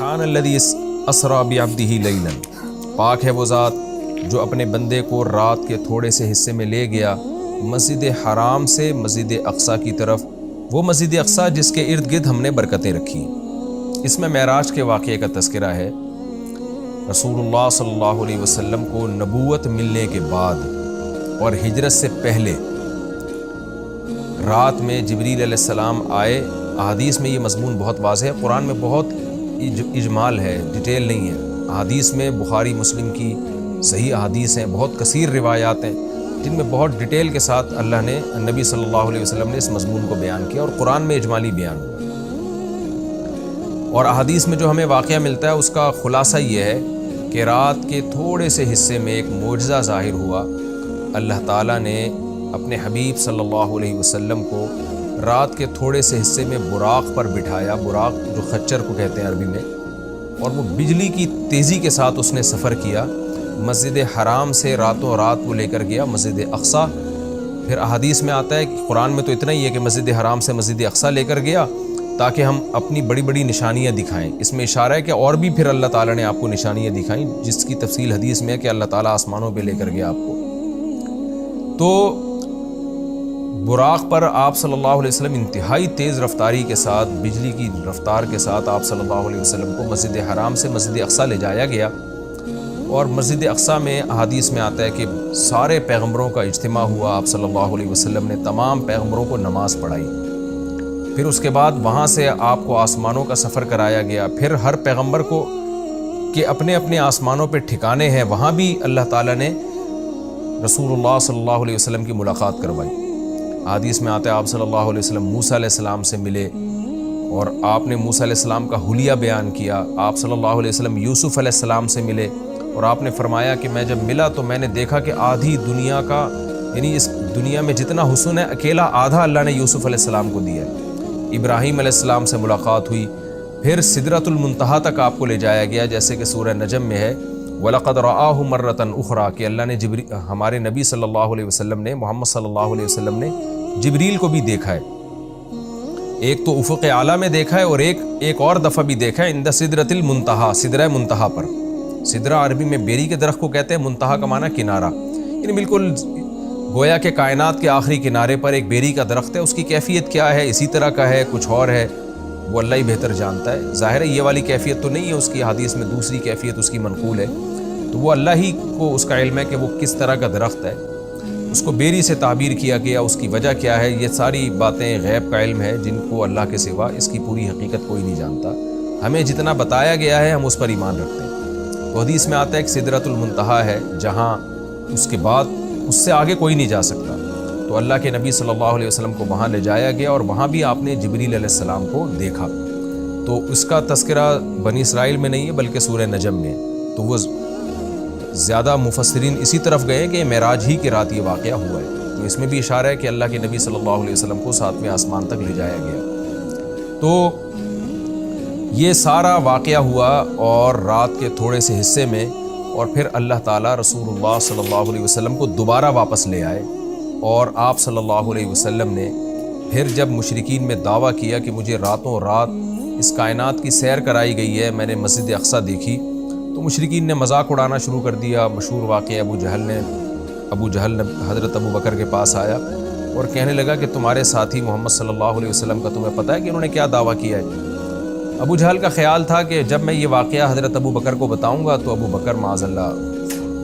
سبحان الذی اسری بعبدہ لیلا، پاک ہے وہ ذات جو اپنے بندے کو رات کے تھوڑے سے حصے میں لے گیا مسجد حرام سے مسجد اقصیٰ کی طرف، وہ مسجد اقصیٰ جس کے ارد گرد ہم نے برکتیں رکھی۔ اس میں معراج کے واقعے کا تذکرہ ہے۔ رسول اللہ صلی اللہ علیہ وسلم کو نبوت ملنے کے بعد اور ہجرت سے پہلے رات میں جبریل علیہ السلام آئے۔ احادیث میں یہ مضمون بہت واضح ہے، قرآن میں بہت اجمال ہے، ڈیٹیل نہیں ہے۔ احادیث میں بخاری مسلم کی صحیح احادیث ہیں، بہت کثیر روایات ہیں جن میں بہت ڈیٹیل کے ساتھ اللہ نے نبی صلی اللہ علیہ وسلم نے اس مضمون کو بیان کیا، اور قرآن میں اجمالی بیان ہوا۔ اور احادیث میں جو ہمیں واقعہ ملتا ہے اس کا خلاصہ یہ ہے کہ رات کے تھوڑے سے حصے میں ایک معجزہ ظاہر ہوا۔ اللہ تعالیٰ نے اپنے حبیب صلی اللہ علیہ وسلم کو رات کے تھوڑے سے حصے میں براق پر بٹھایا، براق جو خچر کو کہتے ہیں عربی میں، اور وہ بجلی کی تیزی کے ساتھ اس نے سفر کیا۔ مسجد حرام سے راتوں رات وہ لے کر گیا مسجد اقصیٰ۔ پھر احادیث میں آتا ہے کہ قرآن میں تو اتنا ہی ہے کہ مسجد حرام سے مسجد اقصیٰ لے کر گیا تاکہ ہم اپنی بڑی بڑی نشانیاں دکھائیں۔ اس میں اشارہ ہے کہ اور بھی پھر اللہ تعالیٰ نے آپ کو نشانیاں دکھائیں، جس کی تفصیل حدیث میں ہے کہ اللہ تعالیٰ آسمانوں پہ لے کر گیا آپ کو۔ تو براق پر آپ صلی اللہ علیہ وسلم انتہائی تیز رفتاری کے ساتھ، بجلی کی رفتار کے ساتھ آپ صلی اللہ علیہ وسلم کو مسجد حرام سے مسجد اقصیٰ لے جایا گیا۔ اور مسجد اقصیٰ میں احادیث میں آتا ہے کہ سارے پیغمبروں کا اجتماع ہوا، آپ صلی اللہ علیہ وسلم نے تمام پیغمبروں کو نماز پڑھائی۔ پھر اس کے بعد وہاں سے آپ کو آسمانوں کا سفر کرایا گیا۔ پھر ہر پیغمبر کو کہ اپنے اپنے آسمانوں پہ ٹھکانے ہیں، وہاں بھی اللہ تعالیٰ نے رسول اللہ صلی اللہ علیہ وسلم کی ملاقات کروائی۔ حدیث میں آتا ہے آپ صلی اللہ علیہ وسلم موسیٰ علیہ السلام سے ملے، اور آپ نے موسیٰ علیہ السلام کا حلیہ بیان کیا۔ آپ صلی اللہ علیہ وسلم یوسف علیہ السلام سے ملے، اور آپ نے فرمایا کہ میں جب ملا تو میں نے دیکھا کہ آدھی دنیا کا، یعنی اس دنیا میں جتنا حسن ہے اکیلا آدھا اللہ نے یوسف علیہ السلام کو دیا ہے۔ ابراہیم علیہ السلام سے ملاقات ہوئی۔ پھر سدرۃ المنتہا تک آپ کو لے جایا گیا، جیسے کہ سورہ نجم میں ہے وَلَقَدْ رَآهُ مَرَّةً أُخْرَىٰ کہ اللہ نے ہمارے نبی صلی اللہ علیہ وسلم نے، محمد صلی اللہ علیہ وسلم نے جبریل کو بھی دیکھا ہے۔ ایک تو افق اعلیٰ میں دیکھا ہے، اور ایک اور دفعہ بھی دیکھا ہے عند سدرۃ المنتہا، سدرہ منتہا پر۔ سدرہ عربی میں بیری کے درخت کو کہتے ہیں، منتہا کا معنی کنارہ، یعنی بالکل گویا کہ کائنات کے آخری کنارے پر ایک بیری کا درخت ہے۔ اس کی کیفیت کیا ہے، اسی طرح کا ہے، کچھ اور ہے، وہ اللہ ہی بہتر جانتا ہے۔ ظاہر ہے یہ والی کیفیت تو نہیں ہے اس کی، حدیث میں دوسری کیفیت اس کی منقول ہے، تو وہ اللہ ہی کو اس کا علم ہے کہ وہ کس طرح کا درخت ہے۔ اس کو بیری سے تعبیر کیا گیا، اس کی وجہ کیا ہے، یہ ساری باتیں غیب کا علم ہے جن کو اللہ کے سوا اس کی پوری حقیقت کوئی نہیں جانتا۔ ہمیں جتنا بتایا گیا ہے ہم اس پر ایمان رکھتے ہیں۔ تو حدیث میں آتا ہے کہ سدرۃ المنتہا ہے جہاں اس کے بعد اس سے آگے کوئی نہیں جا سکتا۔ تو اللہ کے نبی صلی اللہ علیہ وسلم کو وہاں لے جایا گیا، اور وہاں بھی آپ نے جبریل علیہ السلام کو دیکھا۔ تو اس کا تذکرہ بنی اسرائیل میں نہیں ہے بلکہ سورہ نجم میں، تو وہ زیادہ مفسرین اسی طرف گئے کہ معراج ہی کی رات یہ واقعہ ہوا ہے۔ تو اس میں بھی اشارہ ہے کہ اللہ کے نبی صلی اللہ علیہ وسلم کو 7ویں آسمان تک لے جایا گیا۔ تو یہ سارا واقعہ ہوا، اور رات کے تھوڑے سے حصے میں، اور پھر اللہ تعالیٰ رسول اللہ صلی اللہ علیہ وسلم کو دوبارہ واپس لے آئے۔ اور آپ صلی اللہ علیہ وسلم نے پھر جب مشرکین میں دعویٰ کیا کہ مجھے راتوں رات اس کائنات کی سیر کرائی گئی ہے، میں نے مسجد اقصیٰ دیکھی، تو مشرکین نے مذاق اڑانا شروع کر دیا۔ مشہور واقعہ ابو جہل نے حضرت ابو بکر کے پاس آیا اور کہنے لگا کہ تمہارے ساتھی محمد صلی اللہ علیہ وسلم کا تمہیں پتہ ہے کہ انہوں نے کیا دعویٰ کیا ہے؟ ابو جہل کا خیال تھا کہ جب میں یہ واقعہ حضرت ابو بکر کو بتاؤں گا تو ابو بکر معاذ اللہ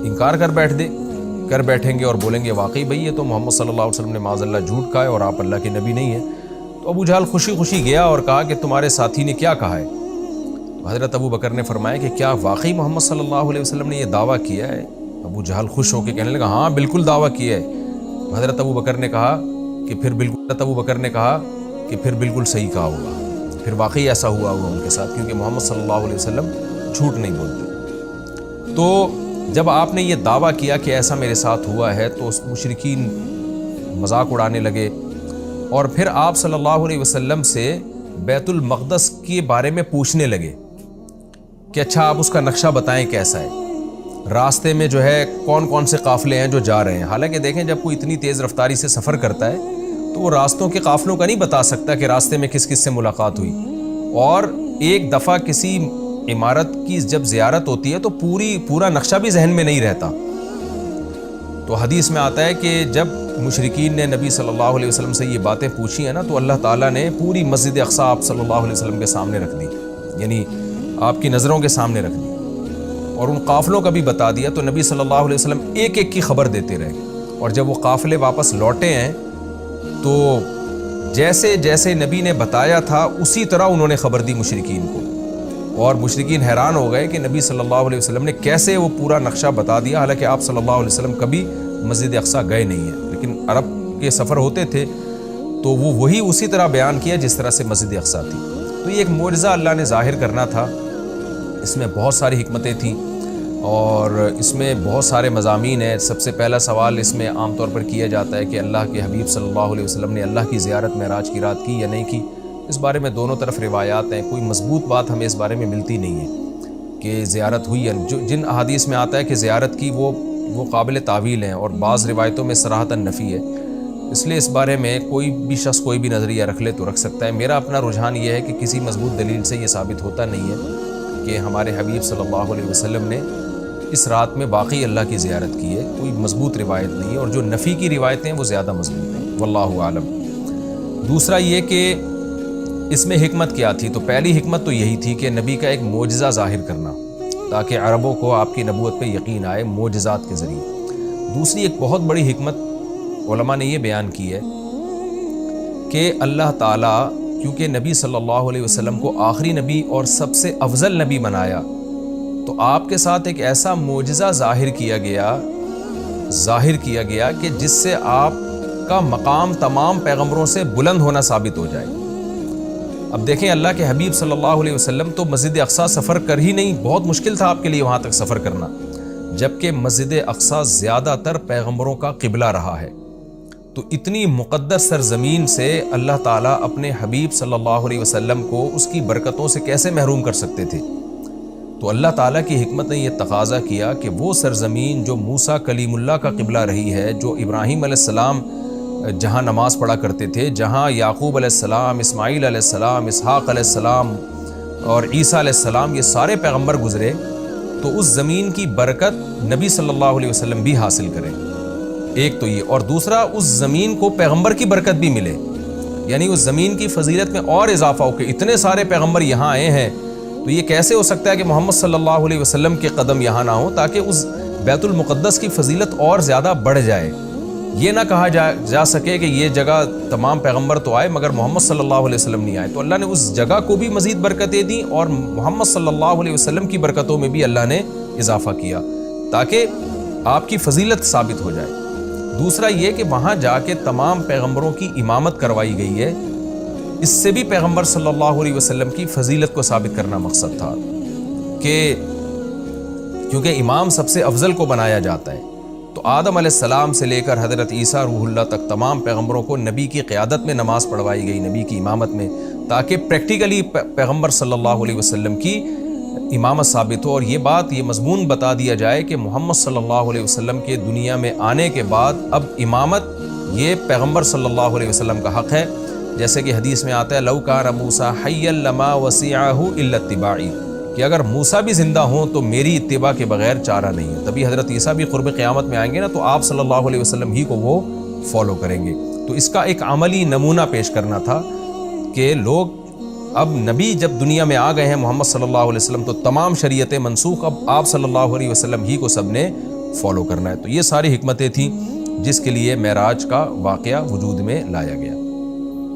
انکار کر بیٹھیں گے اور بولیں گے واقعی بھئی یہ تو محمد صلی اللہ علیہ وسلم نے معاذ اللہ جھوٹ کہا ہے اور آپ اللہ کے نبی نہیں ہیں۔ تو ابو جہل خوشی خوشی گیا اور کہا کہ تمہارے ساتھی نے کیا کہا ہے؟ حضرت ابو بکر نے فرمایا کہ کیا واقعی محمد صلی اللہ علیہ وسلم نے یہ دعویٰ کیا ہے؟ ابو جہل خوش ہو کے کہنے لگا ہاں بالکل دعویٰ کیا ہے۔ حضرت ابو بکر نے کہا کہ پھر بالکل صحیح کہا ہوگا، پھر واقعی ایسا ہوا ہوگا ان کے ساتھ، کیونکہ محمد صلی اللہ علیہ وسلم جھوٹ نہیں بولتے۔ تو جب آپ نے یہ دعویٰ کیا کہ ایسا میرے ساتھ ہوا ہے تو اس مشرکین مذاق اڑانے لگے، اور پھر آپ صلی اللہ علیہ وسلم سے بیت المقدس کے بارے میں پوچھنے لگے کہ اچھا آپ اس کا نقشہ بتائیں کیسا ہے، راستے میں جو ہے کون کون سے قافلے ہیں جو جا رہے ہیں۔ حالانکہ دیکھیں جب کوئی اتنی تیز رفتاری سے سفر کرتا ہے تو وہ راستوں کے قافلوں کا نہیں بتا سکتا کہ راستے میں کس کس سے ملاقات ہوئی۔ اور ایک دفعہ کسی عمارت کی جب زیارت ہوتی ہے تو پورا نقشہ بھی ذہن میں نہیں رہتا. تو حدیث میں آتا ہے کہ جب مشرکین نے نبی صلی اللہ علیہ وسلم سے یہ باتیں پوچھی ہیں نا تو اللہ تعالیٰ نے پوری مسجد اقصیٰ آپ صلی اللہ علیہ وسلم کے سامنے رکھ دی، یعنی آپ کی نظروں کے سامنے رکھ دی، اور ان قافلوں کا بھی بتا دیا. تو نبی صلی اللہ علیہ وسلم ایک ایک کی خبر دیتے رہے، اور جب وہ قافلے واپس لوٹے ہیں تو جیسے جیسے نبی نے بتایا تھا اسی طرح انہوں نے خبر دی مشرکین کو، اور مشرکین حیران ہو گئے کہ نبی صلی اللہ علیہ وسلم نے کیسے وہ پورا نقشہ بتا دیا، حالانکہ آپ صلی اللہ علیہ وسلم کبھی مسجد اقصیٰ گئے نہیں ہیں، لیکن عرب کے سفر ہوتے تھے تو وہ وہی اسی طرح بیان کیا جس طرح سے مسجد اقصیٰ تھی. تو یہ ایک معجزہ اللہ نے ظاہر کرنا تھا. اس میں بہت ساری حکمتیں تھیں اور اس میں بہت سارے مضامین ہیں. سب سے پہلا سوال اس میں عام طور پر کیا جاتا ہے کہ اللہ کے حبیب صلی اللہ علیہ وسلم نے اللہ کی زیارت معراج کی رات کی یا نہیں کی. اس بارے میں دونوں طرف روایات ہیں، کوئی مضبوط بات ہمیں اس بارے میں ملتی نہیں ہے کہ زیارت ہوئی یا جن احادیث میں آتا ہے کہ زیارت کی وہ قابل تعویل ہیں، اور بعض روایتوں میں صراحتاً نفی ہے. اس لیے اس بارے میں کوئی بھی شخص کوئی بھی نظریہ رکھ لے تو رکھ سکتا ہے. میرا اپنا رجحان یہ ہے کہ کسی مضبوط دلیل سے یہ ثابت ہوتا نہیں ہے کہ ہمارے حبیب صلی اللہ علیہ وسلم نے اس رات میں باقی اللہ کی زیارت کی ہے. کوئی مضبوط روایت نہیں ہے، اور جو نفی کی روایتیں ہیں وہ زیادہ مضبوط ہیں، واللہ عالم. دوسرا یہ کہ اس میں حکمت کیا تھی، تو پہلی حکمت تو یہی تھی کہ نبی کا ایک معجزہ ظاہر کرنا تاکہ عربوں کو آپ کی نبوت پہ یقین آئے معجزات کے ذریعے. دوسری ایک بہت بڑی حکمت علماء نے یہ بیان کی ہے کہ اللہ تعالیٰ کیونکہ نبی صلی اللہ علیہ وسلم کو آخری نبی اور سب سے افضل نبی بنایا، تو آپ کے ساتھ ایک ایسا معجزہ ظاہر کیا گیا کہ جس سے آپ کا مقام تمام پیغمبروں سے بلند ہونا ثابت ہو جائے. اب دیکھیں اللہ کے حبیب صلی اللہ علیہ وسلم تو مسجد اقصیٰ سفر کر ہی نہیں، بہت مشکل تھا آپ کے لیے وہاں تک سفر کرنا، جبکہ مسجد اقصیٰ زیادہ تر پیغمبروں کا قبلہ رہا ہے. تو اتنی مقدس سرزمین سے اللہ تعالیٰ اپنے حبیب صلی اللہ علیہ وسلم کو اس کی برکتوں سے کیسے محروم کر سکتے تھے؟ تو اللہ تعالیٰ کی حکمت نے یہ تقاضا کیا کہ وہ سرزمین جو موسیٰ کلیم اللہ کا قبلہ رہی ہے، جو ابراہیم علیہ السلام جہاں نماز پڑھا کرتے تھے، جہاں یعقوب علیہ السلام، اسماعیل علیہ السلام، اسحاق علیہ السلام اور عیسیٰ علیہ السلام یہ سارے پیغمبر گزرے، تو اس زمین کی برکت نبی صلی اللہ علیہ وسلم بھی حاصل کریں. ایک تو یہ، اور دوسرا اس زمین کو پیغمبر کی برکت بھی ملے، یعنی اس زمین کی فضیلت میں اور اضافہ ہو کہ اتنے سارے پیغمبر یہاں آئے ہیں، تو یہ کیسے ہو سکتا ہے کہ محمد صلی اللہ علیہ وسلم کے قدم یہاں نہ ہوں، تاکہ اس بیت المقدس کی فضیلت اور زیادہ بڑھ جائے. یہ نہ کہا جا سکے کہ یہ جگہ تمام پیغمبر تو آئے مگر محمد صلی اللہ علیہ وسلم نہیں آئے. تو اللہ نے اس جگہ کو بھی مزید برکتیں دیں اور محمد صلی اللہ علیہ وسلم کی برکتوں میں بھی اللہ نے اضافہ کیا تاکہ آپ کی فضیلت ثابت ہو جائے. دوسرا یہ کہ وہاں جا کے تمام پیغمبروں کی امامت کروائی گئی ہے، اس سے بھی پیغمبر صلی اللہ علیہ وسلم کی فضیلت کو ثابت کرنا مقصد تھا کہ کیونکہ امام سب سے افضل کو بنایا جاتا ہے. تو آدم علیہ السلام سے لے کر حضرت عیسیٰ روح اللہ تک تمام پیغمبروں کو نبی کی قیادت میں نماز پڑھوائی گئی، نبی کی امامت میں، تاکہ پریکٹیکلی پیغمبر صلی اللہ علیہ وسلم کی امامت ثابت ہو. اور یہ مضمون بتا دیا جائے کہ محمد صلی اللہ علیہ وسلم کے دنیا میں آنے کے بعد اب امامت یہ پیغمبر صلی اللہ علیہ وسلم کا حق ہے. جیسے کہ حدیث میں آتا ہے لو کان موسیٰ حیا لما وسعہ الا اتباعی، کہ اگر موسیٰ بھی زندہ ہوں تو میری اتباع کے بغیر چارہ نہیں ہے. تبھی حضرت عیسیٰ بھی قرب قیامت میں آئیں گے نا، تو آپ صلی اللہ علیہ وسلم ہی کو وہ فالو کریں گے. تو اس کا ایک عملی نمونہ پیش کرنا تھا کہ لوگ اب نبی جب دنیا میں آ گئے ہیں محمد صلی اللہ علیہ وسلم، تو تمام شریعتیں منسوخ، اب آپ صلی اللہ علیہ وسلم ہی کو سب نے فالو کرنا ہے. تو یہ ساری حکمتیں تھیں جس کے لیے معراج کا واقعہ وجود میں لایا گیا.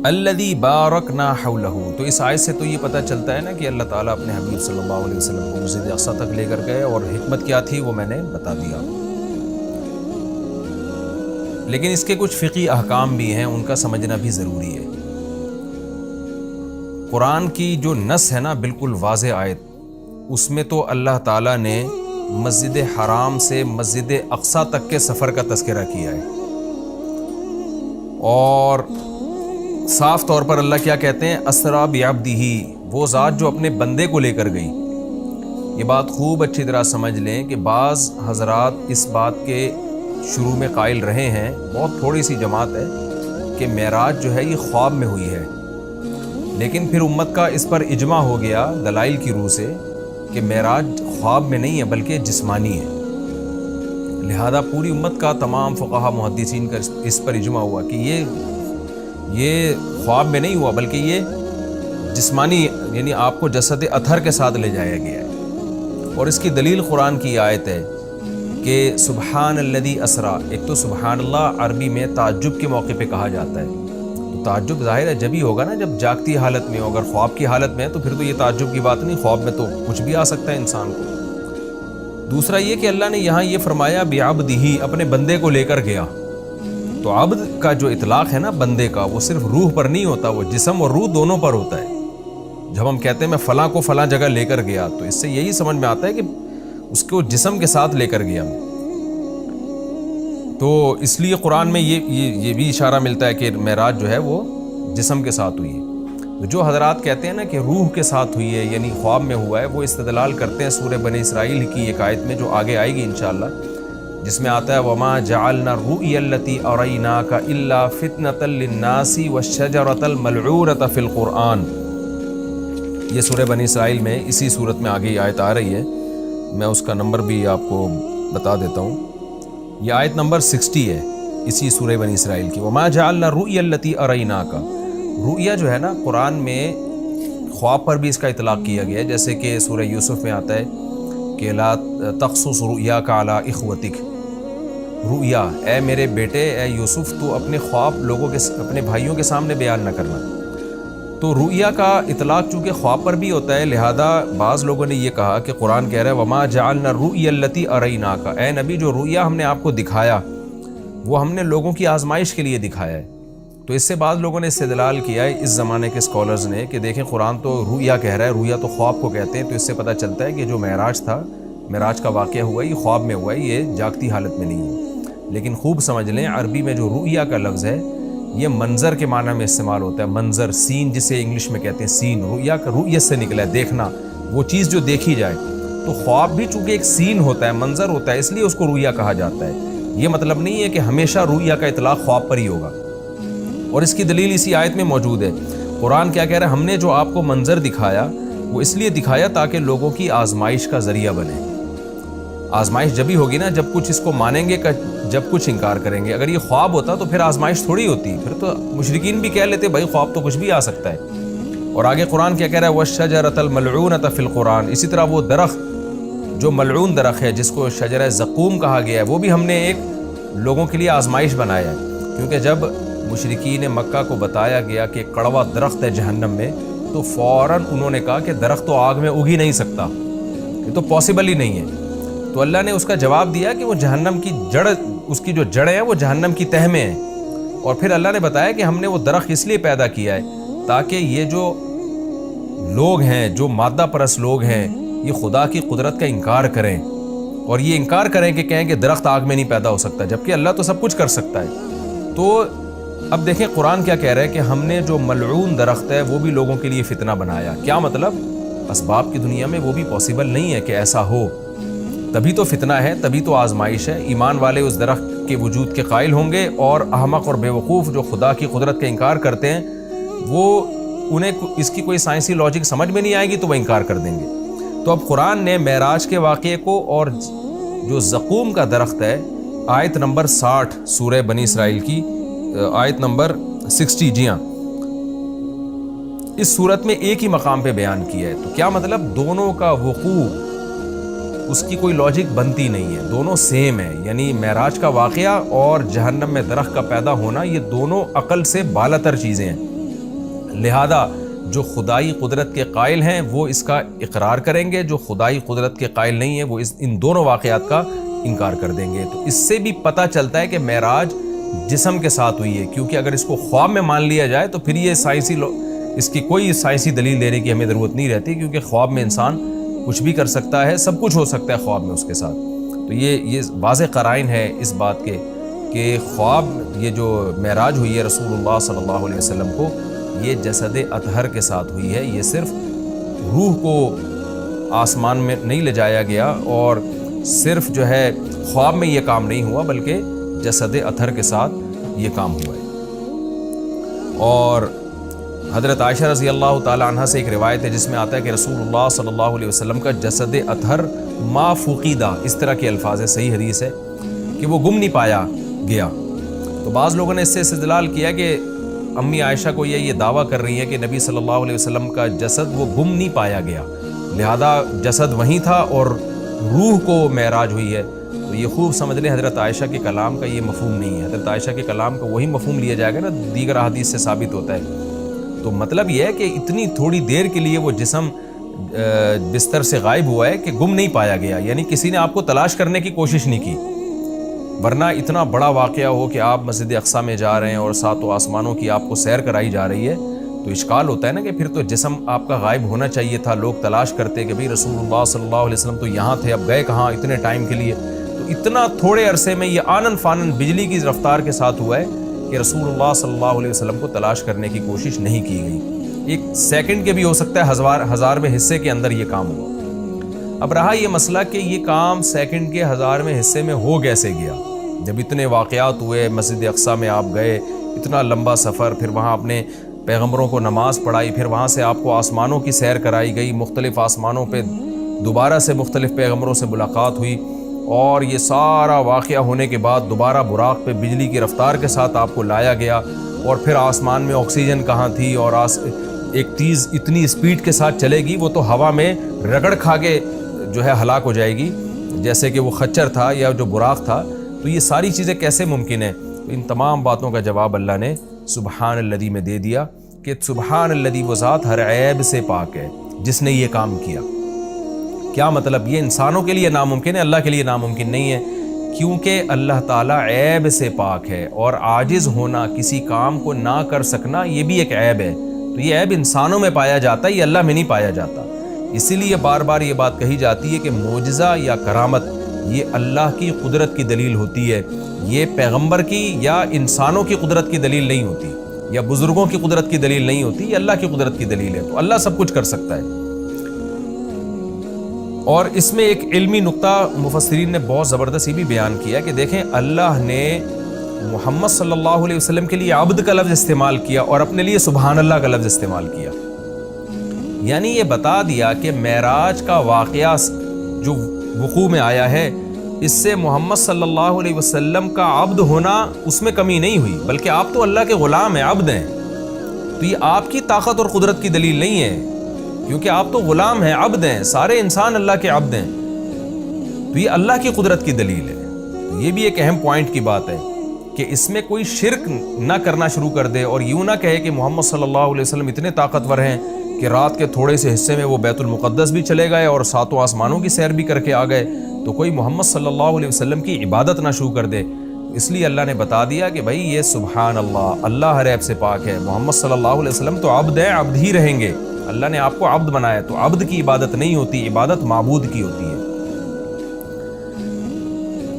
الذی بارکنا حولہ، تو اس آیت سے تو یہ پتہ چلتا ہے نا کہ اللہ تعالیٰ اپنے حبیب صلی اللہ علیہ وسلم کو مسجد اقصیٰ تک لے کر گئے، اور حکمت کیا تھی وہ میں نے بتا دیا. لیکن اس کے کچھ فقہی احکام بھی ہیں، ان کا سمجھنا بھی ضروری ہے. قرآن کی جو نص ہے نا بالکل واضح آیت، اس میں تو اللہ تعالیٰ نے مسجد حرام سے مسجد اقصیٰ تک کے سفر کا تذکرہ کیا ہے، اور صاف طور پر اللہ کیا کہتے ہیں، اسریٰ بعبدہ، وہ ذات جو اپنے بندے کو لے کر گئی. یہ بات خوب اچھی طرح سمجھ لیں کہ بعض حضرات اس بات کے شروع میں قائل رہے ہیں، بہت تھوڑی سی جماعت ہے، کہ معراج جو ہے یہ خواب میں ہوئی ہے. لیکن پھر امت کا اس پر اجماع ہو گیا دلائل کی روح سے کہ معراج خواب میں نہیں ہے بلکہ جسمانی ہے۔ لہذا پوری امت کا تمام فقہا محدثین کا اس پر اجماع ہوا کہ یہ خواب میں نہیں ہوا بلکہ یہ جسمانی، یعنی آپ کو جسد اطہر کے ساتھ لے جایا گیا ہے۔ اور اس کی دلیل قرآن کی آیت ہے کہ سبحان الذی اسرا، ایک تو سبحان اللہ عربی میں تعجب کے موقع پہ کہا جاتا ہے، تو تعجب ظاہر ہے جب ہی ہوگا نا جب جاگتی حالت میں ہو، اگر خواب کی حالت میں ہے تو پھر تو یہ تعجب کی بات نہیں، خواب میں تو کچھ بھی آ سکتا ہے انسان کو۔ دوسرا یہ کہ اللہ نے یہاں یہ فرمایا بعبدہ، اپنے بندے کو لے کر گیا، تو عبد کا جو اطلاق ہے نا بندے کا، وہ صرف روح پر نہیں ہوتا، وہ جسم اور روح دونوں پر ہوتا ہے۔ جب ہم کہتے ہیں میں فلاں کو فلاں جگہ لے کر گیا، تو اس سے یہی سمجھ میں آتا ہے کہ اس کو جسم کے ساتھ لے کر گیا۔ تو اس لیے قرآن میں یہ بھی اشارہ ملتا ہے کہ معراج جو ہے وہ جسم کے ساتھ ہوئی ہے۔ جو حضرات کہتے ہیں نا کہ روح کے ساتھ ہوئی ہے یعنی خواب میں ہوا ہے، وہ استدلال کرتے ہیں سورہ بنی اسرائیل کی ایک آیت میں جو آگے آئے گی انشاءاللہ، جس میں آتا ہے وَمَا جَعَلْنَا الرُّؤْيَا الَّتِي أَرَيْنَاكَ إِلَّا فِتْنَةً لِلنَّاسِ وَالشَّجَرَةَ الْمَلْعُونَةَ فِي الْقُرْآنِ۔ یہ سورہ بنی اسرائیل میں اسی صورت میں آگے یہ آیت آ رہی ہے، میں اس کا نمبر بھی آپ کو بتا دیتا ہوں۔ یہ آیت نمبر 60 ہے اسی سورہ بنی اسرائیل کی، وَمَا جَعَلْنَا الرُّؤْيَا الَّتِي أَرَيْنَاكَ۔ رؤیا جو ہے نا قرآن میں خواب پر بھی اس کا اطلاق کیا گیا ہے، جیسے کہ سورہ یوسف میں آتا ہے کہ لا تقصص رؤیاک علی اخوتک، رؤیا اے میرے بیٹے اے یوسف تو اپنے خواب لوگوں کے اپنے بھائیوں کے سامنے بیان نہ کرنا۔ تو رؤیا کا اطلاق چونکہ خواب پر بھی ہوتا ہے، لہذا بعض لوگوں نے یہ کہا کہ قرآن کہہ رہا ہے وما جعلنا الرؤیا التي اریناک، اے نبی جو رؤیا ہم نے آپ کو دکھایا وہ ہم نے لوگوں کی آزمائش کے لیے دکھایا ہے۔ تو اس سے بعض لوگوں نے استدلال کیا ہے اس زمانے کے اسکالرز نے کہ دیکھیں قرآن تو رؤیا کہہ رہا ہے، رؤیا تو خواب کو کہتے ہیں، تو اس سے پتہ چلتا ہے کہ جو معراج تھا، معراج کا واقعہ ہوا یہ خواب میں ہوا ہے، یہ جاگتی حالت میں نہیں ہوا۔ لیکن خوب سمجھ لیں عربی میں جو رؤیا کا لفظ ہے یہ منظر کے معنی میں استعمال ہوتا ہے، منظر، سین جسے انگلش میں کہتے ہیں سین، رؤیا کا رؤیت سے نکلا ہے دیکھنا، وہ چیز جو دیکھی جائے۔ تو خواب بھی چونکہ ایک سین ہوتا ہے، منظر ہوتا ہے، اس لیے اس کو رؤیا کہا جاتا ہے۔ یہ مطلب نہیں ہے کہ ہمیشہ رؤیا کا اطلاق خواب پر ہی ہوگا، اور اس کی دلیل اسی آیت میں موجود ہے۔ قرآن کیا کہہ رہا ہے، ہم نے جو آپ کو منظر دکھایا وہ اس لیے دکھایا تاکہ لوگوں کی آزمائش کا ذریعہ بنے۔ آزمائش جب ہی ہوگی نا جب کچھ اس کو مانیں گے، جب کچھ انکار کریں گے۔ اگر یہ خواب ہوتا تو پھر آزمائش تھوڑی ہوتی، پھر تو مشرکین بھی کہہ لیتے بھائی خواب تو کچھ بھی آ سکتا ہے۔ اور آگے قرآن کیا کہہ رہا ہے وَالشَّجَرَةَ الْمَلْعُونَةَ فِي الْقُرْآنِ، اسی طرح وہ درخت جو ملعون درخت ہے جس کو شجرہ زقوم کہا گیا ہے، وہ بھی ہم نے ایک لوگوں کے لیے آزمائش بنایا ہے۔ کیونکہ جب مشرکین مکہ کو بتایا گیا کہ کڑوا درخت ہے جہنم میں، تو فوراً انہوں نے کہا کہ درخت تو آگ میں اگ ہی نہیں سکتا، یہ تو پاسبل ہی نہیں ہے۔ تو اللہ نے اس کا جواب دیا کہ وہ جہنم کی جڑ، اس کی جو جڑیں ہیں وہ جہنم کی تہ میں ہیں۔ اور پھر اللہ نے بتایا کہ ہم نے وہ درخت اس لیے پیدا کیا ہے تاکہ یہ جو لوگ ہیں، جو مادہ پرست لوگ ہیں، یہ خدا کی قدرت کا انکار کریں، اور یہ انکار کریں کہ کہیں کہ درخت آگ میں نہیں پیدا ہو سکتا، جبکہ اللہ تو سب کچھ کر سکتا ہے۔ تو اب دیکھیں قرآن کیا کہہ رہا ہے کہ ہم نے جو ملعون درخت ہے وہ بھی لوگوں کے لیے فتنہ بنایا۔ کیا مطلب؟ اسباب کی دنیا میں وہ بھی پاسبل نہیں ہے کہ ایسا ہو، تبھی تو فتنہ ہے، تبھی تو آزمائش ہے۔ ایمان والے اس درخت کے وجود کے قائل ہوں گے، اور احمق اور بے وقوف جو خدا کی قدرت کا انکار کرتے ہیں وہ انہیں اس کی کوئی سائنسی لاجک سمجھ میں نہیں آئے گی تو وہ انکار کر دیں گے۔ تو اب قرآن نے معراج کے واقعے کو اور جو زقوم کا درخت ہے، آیت نمبر 60 سورہ بنی اسرائیل کی آیت نمبر 60، جی ہاں، اس صورت میں ایک ہی مقام پہ بیان کیا ہے۔ تو کیا مطلب؟ دونوں کا وقوع اس کی کوئی لاجک بنتی نہیں ہے، دونوں سیم ہے، یعنی معراج کا واقعہ اور جہنم میں درخت کا پیدا ہونا یہ دونوں عقل سے بالاتر چیزیں ہیں۔ لہذا جو خدائی قدرت کے قائل ہیں وہ اس کا اقرار کریں گے، جو خدائی قدرت کے قائل نہیں ہیں وہ ان دونوں واقعات کا انکار کر دیں گے۔ تو اس سے بھی پتہ چلتا ہے کہ معراج جسم کے ساتھ ہوئی ہے، کیونکہ اگر اس کو خواب میں مان لیا جائے تو پھر یہ اس کی کوئی سائنسی دلیل دینے کی ہمیں ضرورت نہیں رہتی، کیونکہ خواب میں انسان کچھ بھی کر سکتا ہے، سب کچھ ہو سکتا ہے خواب میں اس کے ساتھ۔ تو یہ واضح قرائن ہے اس بات کے کہ خواب یہ جو معراج ہوئی ہے رسول اللہ صلی اللہ علیہ وسلم کو، یہ جسد اطہر کے ساتھ ہوئی ہے، یہ صرف روح کو آسمان میں نہیں لے جایا گیا، اور صرف جو ہے خواب میں یہ کام نہیں ہوا بلکہ جسد اطہر کے ساتھ یہ کام ہوا ہے۔ اور حضرت عائشہ رضی اللہ تعالی عنہ سے ایک روایت ہے جس میں آتا ہے کہ رسول اللہ صلی اللہ علیہ وسلم کا جسد اطہر ما فقیدہ، اس طرح کے الفاظ ہے، صحیح حدیث ہے کہ وہ گم نہیں پایا گیا۔ تو بعض لوگوں نے اس سے استدلال کیا کہ امی عائشہ کو یہ دعویٰ کر رہی ہے کہ نبی صلی اللہ علیہ وسلم کا جسد وہ گم نہیں پایا گیا، لہذا جسد وہیں تھا اور روح کو معراج ہوئی ہے۔ تو یہ خوب سمجھ لیں حضرت عائشہ کے کلام کا یہ مفہوم نہیں ہے، حضرت عائشہ کے کلام کا وہی مفہوم لیا جائے گا نا دیگر احادیث سے ثابت ہوتا ہے۔ تو مطلب یہ ہے کہ اتنی تھوڑی دیر کے لیے وہ جسم بستر سے غائب ہوا ہے کہ گم نہیں پایا گیا، یعنی کسی نے آپ کو تلاش کرنے کی کوشش نہیں کی، ورنہ اتنا بڑا واقعہ ہو کہ آپ مسجد اقصیٰ میں جا رہے ہیں اور ساتوں آسمانوں کی آپ کو سیر کرائی جا رہی ہے، تو اشکال ہوتا ہے نا کہ پھر تو جسم آپ کا غائب ہونا چاہیے تھا، لوگ تلاش کرتے کہ بھئی رسول اللہ صلی اللہ علیہ وسلم تو یہاں تھے، اب گئے کہاں اتنے ٹائم کے لیے؟ تو اتنا تھوڑے عرصے میں یہ آنن فانن بجلی کی رفتار کے ساتھ ہوا ہے کہ رسول اللہ صلی اللہ علیہ وسلم کو تلاش کرنے کی کوشش نہیں کی گئی۔ ایک سیکنڈ کے بھی ہو سکتا ہے ہزارویں حصے کے اندر یہ کام ہوا۔ اب رہا یہ مسئلہ کہ یہ کام سیکنڈ کے ہزارویں حصے میں ہو کیسے گیا؟ جب اتنے واقعات ہوئے، مسجد اقصیٰ میں آپ گئے، اتنا لمبا سفر، پھر وہاں اپنے پیغمبروں کو نماز پڑھائی، پھر وہاں سے آپ کو آسمانوں کی سیر کرائی گئی، مختلف آسمانوں پہ دوبارہ سے مختلف پیغمبروں سے ملاقات ہوئی، اور یہ سارا واقعہ ہونے کے بعد دوبارہ براق پہ بجلی کی رفتار کے ساتھ آپ کو لایا گیا، اور پھر آسمان میں آکسیجن کہاں تھی، اور ایک چیز اتنی اسپیڈ کے ساتھ چلے گی وہ تو ہوا میں رگڑ کھا کے جو ہے ہلاک ہو جائے گی، جیسے کہ وہ خچر تھا یا جو براق تھا۔ تو یہ ساری چیزیں کیسے ممکن ہیں؟ تو ان تمام باتوں کا جواب اللہ نے سبحان الذی میں دے دیا کہ سبحان الذی، وہ ذات ہر عیب سے پاک ہے جس نے یہ کام کیا۔ کیا مطلب؟ یہ انسانوں کے لیے ناممکن ہے، اللہ کے لیے ناممکن نہیں ہے، کیونکہ اللہ تعالیٰ عیب سے پاک ہے، اور عاجز ہونا، کسی کام کو نہ کر سکنا، یہ بھی ایک عیب ہے۔ تو یہ عیب انسانوں میں پایا جاتا ہے، یہ اللہ میں نہیں پایا جاتا۔ اسی لیے بار بار یہ بات کہی جاتی ہے کہ معجزہ یا کرامت یہ اللہ کی قدرت کی دلیل ہوتی ہے، یہ پیغمبر کی یا انسانوں کی قدرت کی دلیل نہیں ہوتی، یا بزرگوں کی قدرت کی دلیل نہیں ہوتی، یہ اللہ کی قدرت کی دلیل ہے۔ تو اللہ سب کچھ کر سکتا ہے۔ اور اس میں ایک علمی نقطہ مفسرین نے بہت زبردست یہ بھی بیان کیا کہ دیکھیں اللہ نے محمد صلی اللہ علیہ وسلم کے لیے عبد کا لفظ استعمال کیا اور اپنے لیے سبحان اللہ کا لفظ استعمال کیا، یعنی یہ بتا دیا کہ معراج کا واقعہ جو وقوع میں آیا ہے اس سے محمد صلی اللہ علیہ وسلم کا عبد ہونا اس میں کمی نہیں ہوئی، بلکہ آپ تو اللہ کے غلام ہیں، عبد ہیں۔ تو یہ آپ کی طاقت اور قدرت کی دلیل نہیں ہے، کیونکہ آپ تو غلام ہیں، عبد ہیں، سارے انسان اللہ کے عبد ہیں، تو یہ اللہ کی قدرت کی دلیل ہے۔ تو یہ بھی ایک اہم پوائنٹ کی بات ہے کہ اس میں کوئی شرک نہ کرنا شروع کر دے اور یوں نہ کہے کہ محمد صلی اللہ علیہ وسلم اتنے طاقتور ہیں کہ رات کے تھوڑے سے حصے میں وہ بیت المقدس بھی چلے گئے اور ساتوں آسمانوں کی سیر بھی کر کے آ گئے، تو کوئی محمد صلی اللہ علیہ وسلم کی عبادت نہ شروع کر دے۔ اس لیے اللہ نے بتا دیا کہ بھائی یہ سبحان اللہ، اللہ ہر عیب سے پاک ہے، محمد صلی اللہ علیہ وسلم تو عبد ہیں، عبد ہی رہیں گے، اللہ نے آپ کو عبد بنایا، تو عبد کی عبادت نہیں ہوتی، عبادت معبود کی ہوتی ہے۔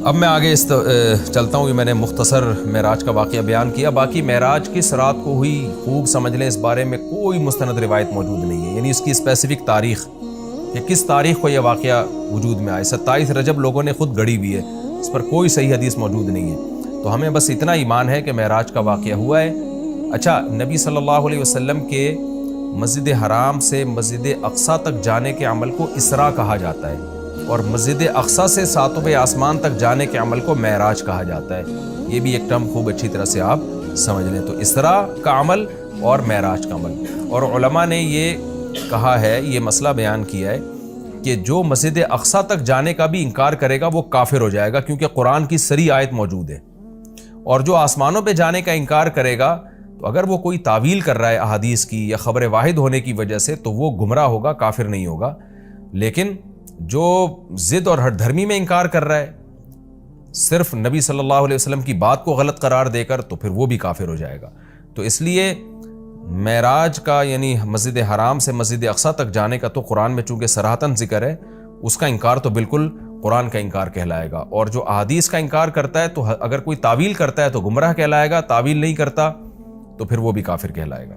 اب میں آگے چلتا ہوں کہ میں نے مختصر معراج کا واقعہ بیان کیا، باقی معراج کس رات کو ہوئی خوب سمجھ لیں، اس بارے میں کوئی مستند روایت موجود نہیں ہے، یعنی اس کی اسپیسیفک تاریخ کہ کس تاریخ کو یہ واقعہ وجود میں آئے، 27 رجب لوگوں نے خود گڑی ہوئی ہے، اس پر کوئی صحیح حدیث موجود نہیں ہے۔ تو ہمیں بس اتنا ایمان ہے کہ معراج کا واقعہ ہوا ہے۔ اچھا، نبی صلی اللہ علیہ وسلم کے مسجد حرام سے مسجد اقصیٰ تک جانے کے عمل کو اسراء کہا جاتا ہے، اور مسجد اقصیٰ سے ساتویں آسمان تک جانے کے عمل کو معراج کہا جاتا ہے۔ یہ بھی ایک ٹرم خوب اچھی طرح سے آپ سمجھ لیں، تو اسراء کا عمل اور معراج کا عمل۔ اور علماء نے یہ کہا ہے، یہ مسئلہ بیان کیا ہے کہ جو مسجد اقصیٰ تک جانے کا بھی انکار کرے گا وہ کافر ہو جائے گا، کیونکہ قرآن کی صریح آیت موجود ہے، اور جو آسمانوں پہ جانے کا انکار کرے گا تو اگر وہ کوئی تعویل کر رہا ہے احادیث کی یا خبر واحد ہونے کی وجہ سے تو وہ گمراہ ہوگا، کافر نہیں ہوگا۔ لیکن جو ضد اور ہٹ دھرمی میں انکار کر رہا ہے صرف نبی صلی اللہ علیہ وسلم کی بات کو غلط قرار دے کر، تو پھر وہ بھی کافر ہو جائے گا۔ تو اس لیے معراج کا یعنی مسجد حرام سے مسجد اقصیٰ تک جانے کا تو قرآن میں چونکہ صراحتاً ذکر ہے، اس کا انکار تو بالکل قرآن کا انکار کہلائے گا، اور جو احادیث کا انکار کرتا ہے تو اگر کوئی تعویل کرتا ہے تو گمراہ کہلائے گا، تعویل نہیں کرتا تو پھر وہ بھی کافر کہلائے گا۔